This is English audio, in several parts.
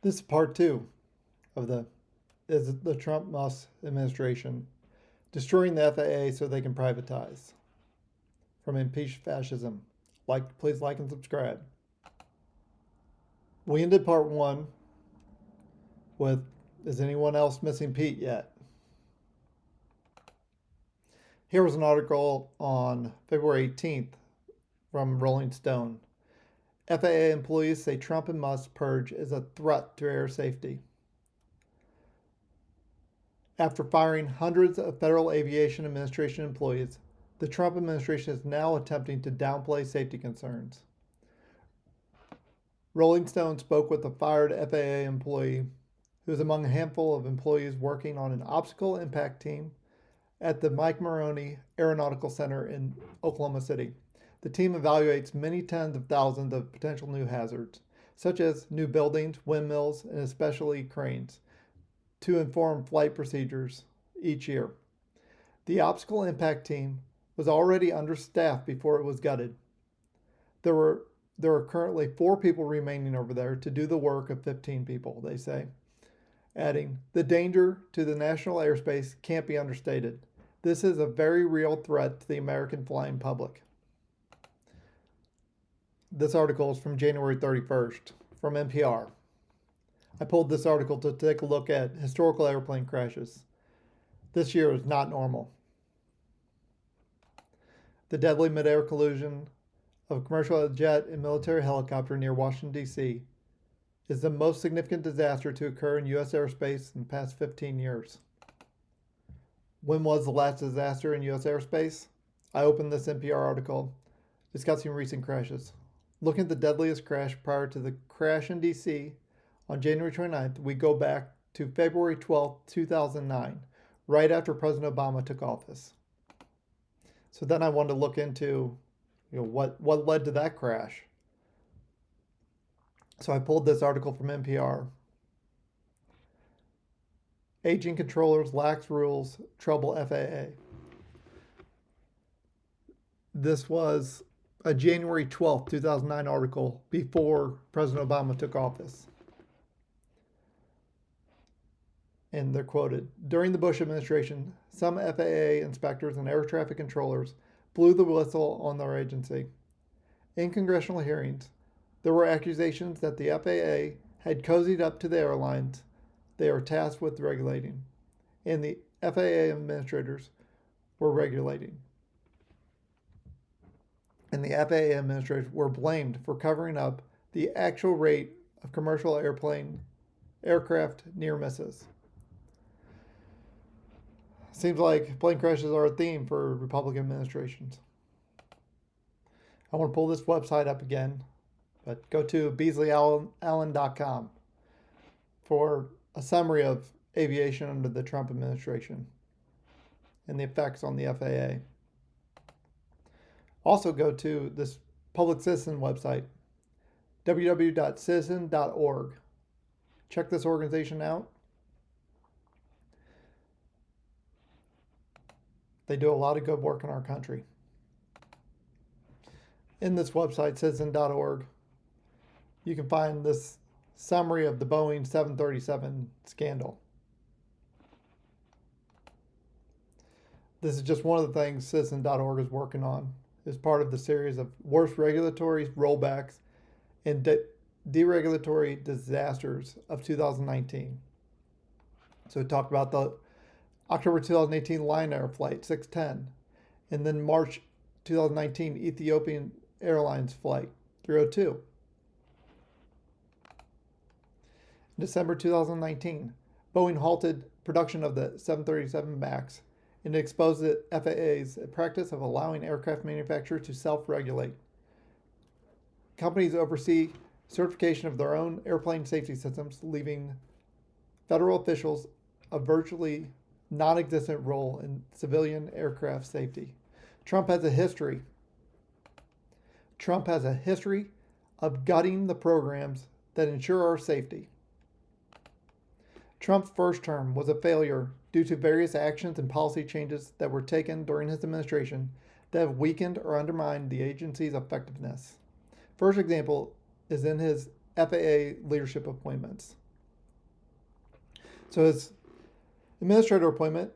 This is part two of the Trump Musk administration destroying the FAA so they can privatize from impeached fascism. Please like and subscribe. We ended part one with is anyone else missing Pete yet? Here was an article on February 18th from Rolling Stone. FAA employees say Trump and Musk purge is a threat to air safety. After firing hundreds of Federal Aviation Administration employees, the Trump administration is now attempting to downplay safety concerns. Rolling Stone spoke with a fired FAA employee who is among a handful of employees working on an obstacle impact team at the Mike Maroney Aeronautical Center in Oklahoma City. The team evaluates many tens of thousands of potential new hazards, such as new buildings, windmills, and especially cranes, to inform flight procedures each year. The obstacle impact team was already understaffed before it was gutted. There are currently 4 people remaining over there to do the work of 15 people, they say. Adding, the danger to the national airspace can't be understated. This is a very real threat to the American flying public. This article is from January 31st from NPR. I pulled this article to take a look at historical airplane crashes. This year is not normal. The deadly midair collision of a commercial jet and military helicopter near Washington, D.C. is the most significant disaster to occur in U.S. airspace in the past 15 years. When was the last disaster in U.S. airspace? I opened this NPR article discussing recent crashes. Looking at the deadliest crash prior to the crash in D.C. on January 29th, we go back to February 12, 2009, right after President Obama took office. So then I wanted to look into what led to that crash. So I pulled this article from NPR. Aging controllers, lax rules, trouble FAA. This was a January 12th, 2009 article before President Obama took office. And they're quoted, during the Bush administration, some FAA inspectors and air traffic controllers blew the whistle on their agency. In congressional hearings, there were accusations that the FAA had cozied up to the airlines they are tasked with regulating, and the FAA administrators were regulating. And the FAA administrators were blamed for covering up the actual rate of commercial aircraft near misses. Seems like plane crashes are a theme for Republican administrations. I want to pull this website up again, but go to BeasleyAllen.com for a summary of aviation under the Trump administration and the effects on the FAA. Also go to this public citizen website, www.citizen.org. Check this organization out. They do a lot of good work in our country. In this website, citizen.org, you can find this summary of the Boeing 737 scandal. This is just one of the things citizen.org is working on as part of the series of worst regulatory rollbacks and deregulatory disasters of 2019. So it talked about the October 2018 Lion Air Flight 610, and then March 2019 Ethiopian Airlines Flight 302. In December 2019, Boeing halted production of the 737 MAX and exposed the FAA's practice of allowing aircraft manufacturers to self-regulate. Companies oversee certification of their own airplane safety systems, leaving federal officials a virtually non-existent role in civilian aircraft safety. Trump has a history of gutting the programs that ensure our safety. Trump's first term was a failure due to various actions and policy changes that were taken during his administration that have weakened or undermined the agency's effectiveness. First example is in his FAA leadership appointments. So his administrator appointment,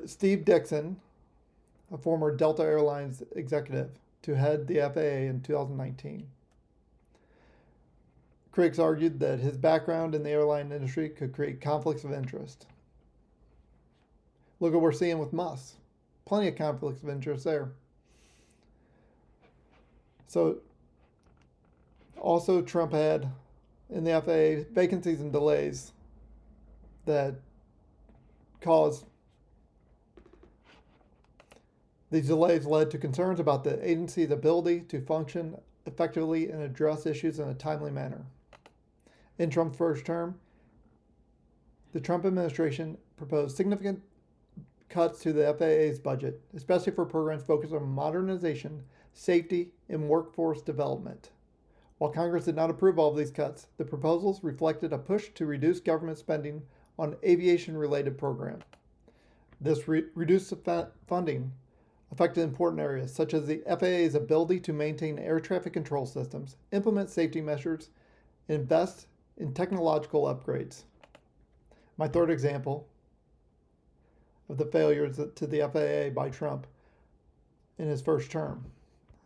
Steve Dixon, a former Delta Airlines executive, to head the FAA in 2019. Critics argued that his background in the airline industry could create conflicts of interest. Look at what we're seeing with Musk. Plenty of conflicts of interest there. So, also Trump had in the FAA vacancies and delays that caused these delays led to concerns about the agency's ability to function effectively and address issues in a timely manner. In Trump's first term, the Trump administration proposed significant cuts to the FAA's budget, especially for programs focused on modernization, safety, and workforce development. While Congress did not approve all of these cuts, the proposals reflected a push to reduce government spending on aviation-related programs. This reduced funding affected important areas such as the FAA's ability to maintain air traffic control systems, implement safety measures, and invest in technological upgrades. My third example of the failures to the FAA by Trump in his first term.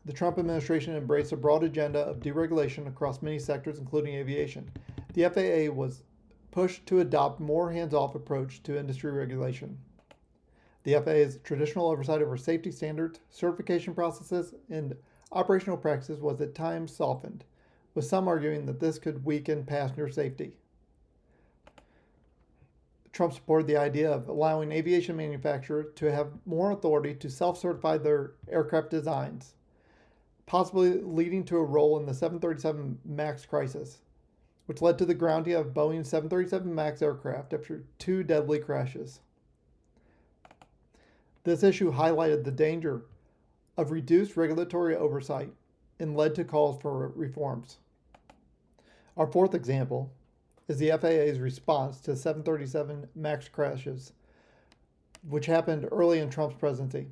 The Trump administration embraced a broad agenda of deregulation across many sectors, including aviation. The FAA was pushed to adopt a more hands-off approach to industry regulation. The FAA's traditional oversight over safety standards, certification processes, and operational practices was at times softened, with some arguing that this could weaken passenger safety. Trump supported the idea of allowing aviation manufacturers to have more authority to self-certify their aircraft designs, possibly leading to a role in the 737 MAX crisis, which led to the grounding of Boeing's 737 MAX aircraft after 2 deadly crashes. This issue highlighted the danger of reduced regulatory oversight and led to calls for reforms. Our fourth example is the FAA's response to 737 MAX crashes, which happened early in Trump's presidency,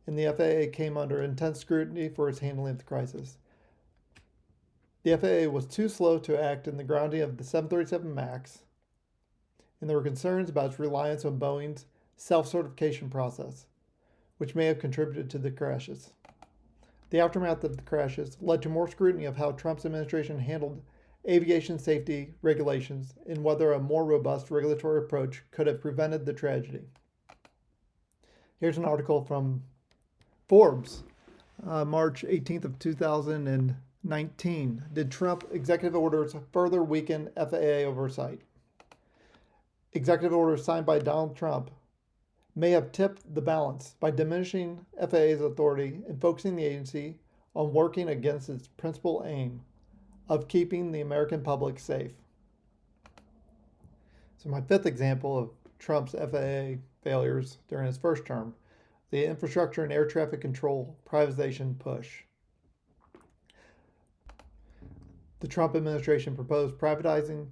and the FAA came under intense scrutiny for its handling of the crisis. The FAA was too slow to act in the grounding of the 737 MAX, and there were concerns about its reliance on Boeing's self-certification process, which may have contributed to the crashes. The aftermath of the crashes led to more scrutiny of how Trump's administration handled aviation safety regulations and whether a more robust regulatory approach could have prevented the tragedy. Here's an article from Forbes, March 18th of 2019. Did Trump executive orders further weaken FAA oversight? Executive orders signed by Donald Trump may have tipped the balance by diminishing FAA's authority and focusing the agency on working against its principal aim of keeping the American public safe. So my fifth example of Trump's FAA failures during his first term, the infrastructure and air traffic control privatization push. The Trump administration proposed privatizing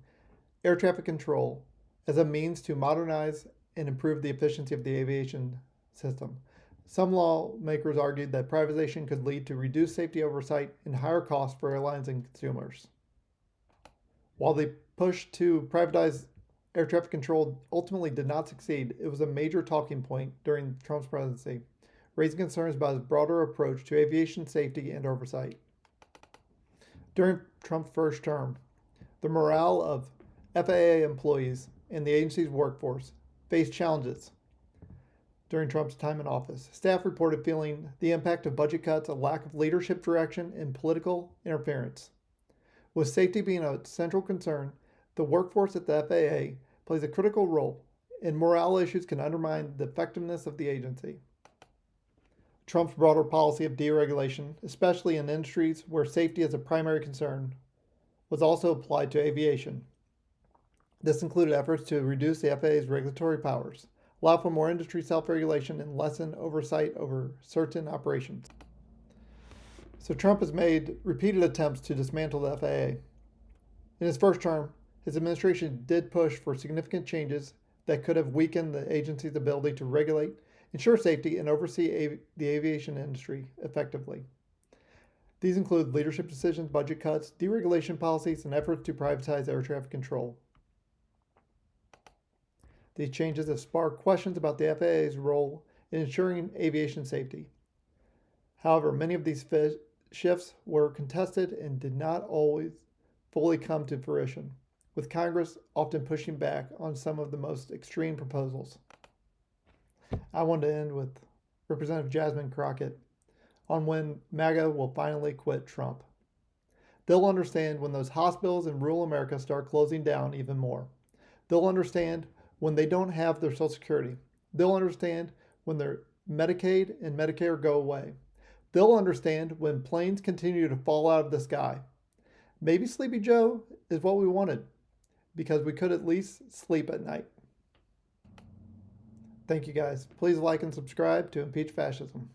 air traffic control as a means to modernize and improve the efficiency of the aviation system. Some lawmakers argued that privatization could lead to reduced safety oversight and higher costs for airlines and consumers. While the push to privatize air traffic control ultimately did not succeed, it was a major talking point during Trump's presidency, raising concerns about his broader approach to aviation safety and oversight. During Trump's first term, the morale of FAA employees and the agency's workforce faced challenges. During Trump's time in office, staff reported feeling the impact of budget cuts, a lack of leadership direction, and political interference. With safety being a central concern, the workforce at the FAA plays a critical role, and morale issues can undermine the effectiveness of the agency. Trump's broader policy of deregulation, especially in industries where safety is a primary concern, was also applied to aviation. This included efforts to reduce the FAA's regulatory powers, allow for more industry self-regulation, and lessen oversight over certain operations. So Trump has made repeated attempts to dismantle the FAA. In his first term, his administration did push for significant changes that could have weakened the agency's ability to regulate, ensure safety, and oversee the aviation industry effectively. These include leadership decisions, budget cuts, deregulation policies, and efforts to privatize air traffic control. These changes have sparked questions about the FAA's role in ensuring aviation safety. However, many of these shifts were contested and did not always fully come to fruition, with Congress often pushing back on some of the most extreme proposals. I want to end with Representative Jasmine Crockett on when MAGA will finally quit Trump. They'll understand when those hospitals in rural America start closing down even more. They'll understand when they don't have their Social Security. They'll understand when their Medicaid and Medicare go away. They'll understand when planes continue to fall out of the sky. Maybe Sleepy Joe is what we wanted, because we could at least sleep at night. Thank you guys. Please like and subscribe to Impeach Fascism.